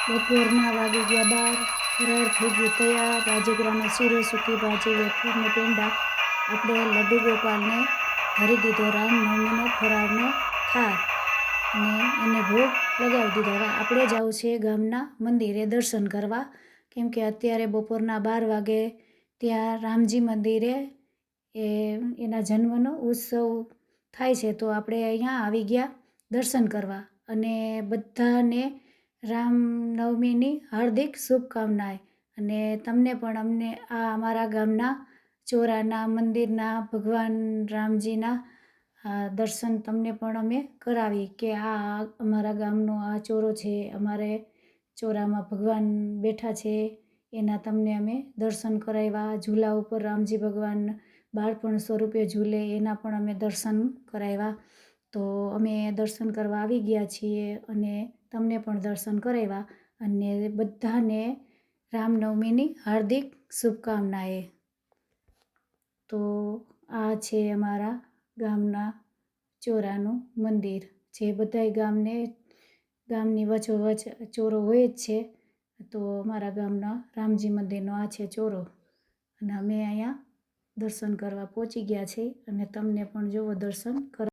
બપોરના વાગી ગયા 12, ફરાળ થઈ ગયું તૈયાર. રાજગરાનો શીરો, સૂકી ભાજી, વેફર ને પેંડા. આપણે લડ્ડુ ગોપાલને ધરી દીધો રામનવમીનો ફરાળનો થાળ અને એને ભોગ લગાવી દીધો. હવે આપણે જવું છે ગામના મંદિરે દર્શન કરવા, કેમ કે અત્યારે બપોરના 12 વાગે ત્યાં રામજી મંદિરે એના જન્મનો ઉત્સવ થાય છે. તો આપણે અહીંયા આવી ગયા દર્શન કરવા અને બધાને રામનવમીની હાર્દિક શુભકામનાએ. અને તમને પણ અમને આ અમારા ગામના ચોરાના મંદિરના ભગવાન રામજીના દર્શન તમને પણ અમે કરાવી કે આ અમારા ગામનો આ ચોરો છે, અમારે ચોરામાં ભગવાન બેઠા છે એના તમને અમે દર્શન કરાવ્યા. ઝૂલા ઉપર રામજી ભગવાન બાળપણ સ્વરૂપે ઝૂલે એના પણ અમે દર્શન કરાવ્યા. તો અમે દર્શન કરવા આવી ગયા છીએ અને તમને પણ દર્શન કરાવ્યા અને બધાને રામનવમીની હાર્દિક શુભકામનાએ. તો આ છે અમારા ગામના ચોરાનું મંદિર, જે બધાય ગામની વચ્ચોવચ્ચ ચોરો હોય જ છે. તો અમારા ગામના રામજી મંદિરનો આ છે ચોરો અને અમે અહીંયા દર્શન કરવા પહોંચી ગયા છીએ અને તમને પણ જોવો દર્શન કર